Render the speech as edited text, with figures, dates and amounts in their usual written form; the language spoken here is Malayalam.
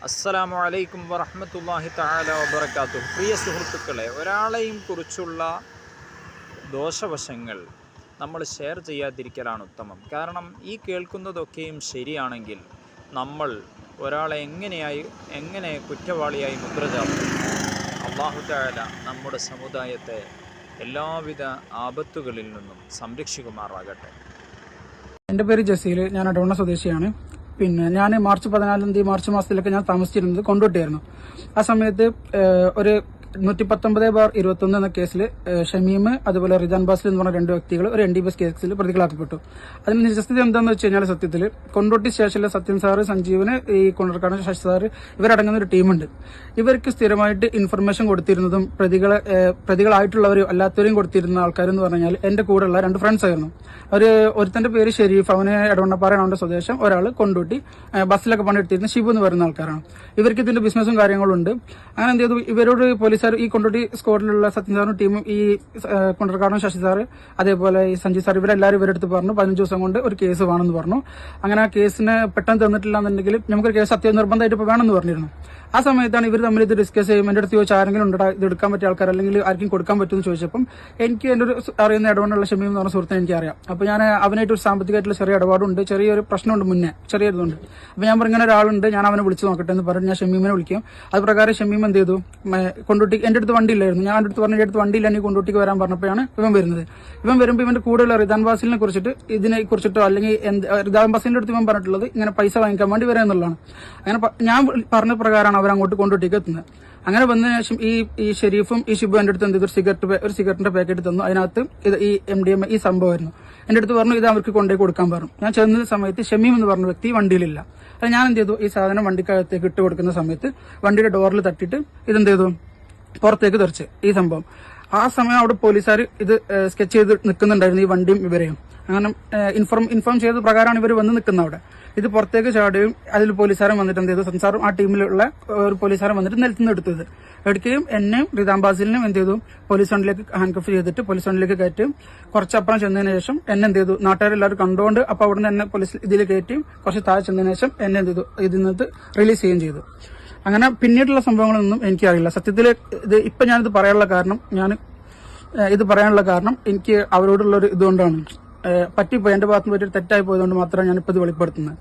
അസ്സലാമു അലൈക്കും വറഹ്മത്തുള്ളാഹി തആല വബറകാതുഹു. പ്രിയ സുഹൃത്തുക്കളെ, ഒരാളെയും കുറിച്ചുള്ള ദോഷവശങ്ങൾ നമ്മൾ ഷെയർ ചെയ്യാതിരിക്കലാണ് ഉത്തമം. കാരണം ഈ കേൾക്കുന്നതൊക്കെയും ശരിയാണെങ്കിൽ നമ്മൾ ഒരാളെ എങ്ങനെ കുറ്റവാളിയായി മുദ്ര ചാർത്തും. അല്ലാഹു തആല നമ്മുടെ സമുദായത്തെ എല്ലാവിധ ആപത്തുകളിൽ നിന്നും സംരക്ഷിക്കുമാറാകട്ടെ. എൻ്റെ പേര് ജസീൽ, ഞാൻ അടവണ്ണ സ്വദേശിയാണ്. ഞാൻ മാർച്ച് 14 മാർച്ച് മാസത്തിലൊക്കെ ഞാൻ താമസിച്ചിരുന്നത് കൊണ്ടോട്ടിയായിരുന്നു. ആ സമയത്ത് ഒരു 119/21 എന്ന കേസിൽ ഷമീം അതുപോലെ റിദാൻ ബാസിൽ എന്ന് പറഞ്ഞ 2 വ്യക്തികൾ ഒരു NDPS കേസിൽ പ്രതികളാക്കപ്പെട്ടു. അതിന് നിജസ്ഥിതി എന്താണെന്ന് വെച്ച് കഴിഞ്ഞാൽ, സത്യത്തിൽ കൊണ്ടോട്ടി സ്റ്റേഷനിലെ സത്യൻ സാറ്, സഞ്ജീവന്, ഈ കൊണ്ടർക്കാട് ശശി സാറ് ഇവരടങ്ങുന്ന ഒരു ടീമുണ്ട്. ഇവർക്ക് സ്ഥിരമായിട്ട് ഇൻഫർമേഷൻ കൊടുത്തിരുന്നതും പ്രതികളായിട്ടുള്ളവരും അല്ലാത്തവരെയും കൊടുത്തിരുന്ന ആൾക്കാരെന്ന് പറഞ്ഞാൽ എന്റെ കൂടെയുള്ള 2 ഫ്രണ്ട്സ് ആയിരുന്നു. ഒരുത്തന്റെ പേര് ഷെരീഫ്, അവന് എടവണ്ണപ്പാറയാണ് അവന്റെ സ്വദേശം. ഒരാൾ കൊണ്ടോട്ടി ബസ്സിലൊക്കെ പണിയെടുത്തിരുന്ന ഷിബു എന്ന് പറയുന്ന ആൾക്കാരാണ്. ഇവർക്ക് ഇതിന്റെ ബിസിനസ്സും കാര്യങ്ങളും ഉണ്ട്. അങ്ങനെ എന്ത് ചെയ്തു, ഇവരോട് പോലീസുകാർ, ഈ കൊണ്ടോട്ടി സ്ക്വാഡിലുള്ള സത്യൻ സാറും ടീമും, ഈ കൊണ്ടർക്കാടും ശശി സാറ് അതേപോലെ ഈ സഞ്ജയ് സാർ, ഇവരെല്ലാവരും ഇവരെടുത്ത് പറഞ്ഞു 15 ദിവസം കൊണ്ട് ഒരു കേസ് വേണമെന്ന് പറഞ്ഞു. അങ്ങനെ ആ കേസിന് പെട്ടെന്ന് തന്നിട്ടില്ല എന്നുണ്ടെങ്കിൽ നമുക്കൊരു കേസ് നിർബന്ധമായിട്ട് ഇപ്പോൾ വേണമെന്ന് പറഞ്ഞിരുന്നു. ആ സമയത്താണ് ഇവർ തമ്മിൽ ഇത് ഡിസ്കസ് ചെയ്യും. എന്റെ അടുത്ത് ചോദിച്ചാൽ ആരെങ്കിലും ഉണ്ടോ ഇത് എടുക്കാൻ പറ്റിയ ആൾക്കാർ, അല്ലെങ്കിൽ ആർക്കും കൊടുക്കാൻ പറ്റുമെന്ന് ചോദിച്ചപ്പം എനിക്ക് എൻ്റെ ഒരു അറിയുന്ന ഇടപാടുള്ള ഷമീം എന്ന് പറഞ്ഞ സുഹൃത്തിനെ എനിക്കറിയാം. അപ്പോൾ ഞാൻ അവനായിട്ട് ഒരു സാമ്പത്തികമായിട്ടുള്ള ചെറിയ ഇടപാടുണ്ട്, ചെറിയൊരു പ്രശ്നമുണ്ട്, മുന്നേ ചെറിയതുണ്ട്. അപ്പോൾ ഞാൻ ഇങ്ങനെ ഒരാളുണ്ട്, ഞാൻ അവനെ വിളിച്ച് നോക്കട്ടെ എന്ന് പറഞ്ഞ് ഞാൻ ഷമീമിനെ വിളിക്കും. അത് പ്രകാരം ഷമീം എന്ത് ചെയ്തു, കൊണ്ടോട്ടി എൻ്റെ അടുത്ത് വണ്ടി ഇല്ലായിരുന്നു. ഞാൻ എൻ്റെ അടുത്ത് പറഞ്ഞു, എൻ്റെ അടുത്ത് വണ്ടിയില്ല, എനിക്ക് കൊണ്ടോട്ടിക്ക് വരാൻ പറഞ്ഞപ്പോഴാണ് ഇവൻ വരുന്നത്. ഇവൻ വരുമ്പോൾ ഇവന്റെ കൂടെയുള്ള റിദാൻ ബാസിലിനെ കുറിച്ചിട്ടോ അല്ലെങ്കിൽ റിദാൻ ബാസിലിന്റെ അടുത്ത് ഇവൻ പറഞ്ഞിട്ടുള്ളത് ഇങ്ങനെ പൈസ വാങ്ങിക്കാൻ വേണ്ടി വരാം എന്നുള്ളതാണ്. അങ്ങനെ ഞാൻ പറഞ്ഞ പ്രകാരമാണ് അവർ അങ്ങോട്ട് കൊണ്ടോട്ടിക്ക് എത്തുന്നത്. അങ്ങനെ വന്നതിന് ശേഷം ഈ ഷെരീഫും ഈ ഷിബു എൻ്റെ അടുത്ത് എന്ത് ചെയ്തു, ഒരു സിഗരറ്റിന്റെ പാക്കറ്റ് തന്നു. അതിനകത്ത് ഇത് ഈ MDMA ഈ സംഭവമായിരുന്നു. എൻ്റെ അടുത്ത് പറഞ്ഞു ഇത് അവർക്ക് കൊണ്ടുപോയി കൊടുക്കാൻ പറഞ്ഞു. ഞാൻ ചെന്ന സമയത്ത് ഷമീം എന്ന് പറഞ്ഞ വ്യക്തി വണ്ടിയിലില്ല. അല്ല, ഞാൻ എന്ത് ചെയ്തു, ഈ സാധനം വണ്ടിക്കകത്തേക്ക് ഇട്ട് കൊടുക്കുന്ന സമയത്ത് വണ്ടിയുടെ ഡോറിൽ തട്ടിയിട്ട് ഇതെന്ത് ചെയ്തു, പുറത്തേക്ക് തെറിച്ച് ഈ സംഭവം. ആ സമയം അവിടെ പോലീസുകാർ ഇത് സ്കെച്ച് ചെയ്ത് നിൽക്കുന്നുണ്ടായിരുന്നു, ഈ വണ്ടിയും ഇവരെയും. അങ്ങനെ ഇൻഫോം ചെയ്ത പ്രകാരമാണ് ഇവർ വന്ന് നിൽക്കുന്നത്. അവിടെ ഇത് പുറത്തേക്ക് ചാടുകയും അതിൽ പോലീസുകാരൻ വന്നിട്ട് എന്ത് ചെയ്തു, സംസാറും ആ ടീമിലുള്ള ഒരു പോലീസുകാരൻ വന്നിട്ട് നിലത്തുനിന്ന് എടുക്കുകയും എന്നെയും റിദാൻ ബാസിലിനും എന്ത് ചെയ്തു, പോലീസ് വണ്ടിയിലേക്ക് ഹാൻഡ് കഫ് ചെയ്തിട്ട് പോലീസ് വണ്ടിയിലേക്ക് കയറ്റി കുറച്ചപ്പുറം ചെന്നതിന് ശേഷം എന്നെ എന്ത് ചെയ്തു, നാട്ടുകാരെല്ലാവരും കണ്ടുകൊണ്ട് അപ്പോൾ അവിടെ നിന്ന് എന്നെ പോലീസ് ഇതിൽ കയറ്റി കുറച്ച് താഴെ ചെന്നതിന് ശേഷം എന്നെ എന്ത് ചെയ്തു, ഇതിൽ നിന്ന് റിലീസ് ചെയ്യുകയും ചെയ്തു. അങ്ങനെ പിന്നീടുള്ള സംഭവങ്ങളൊന്നും എനിക്കറിയില്ല. സത്യത്തിൽ ഇപ്പൊ ഞാനിത് പറയാനുള്ള കാരണം എനിക്ക് അവരോടുള്ളൊരു ഇതുകൊണ്ടാണ്. പറ്റിപ്പോയി, എന്റെ ഭാഗത്ത് നിന്ന് തെറ്റായി പോയതുകൊണ്ട് മാത്രമാണ് ഞാനിപ്പോൾ ഇത് വെളിപ്പെടുത്തുന്നത്.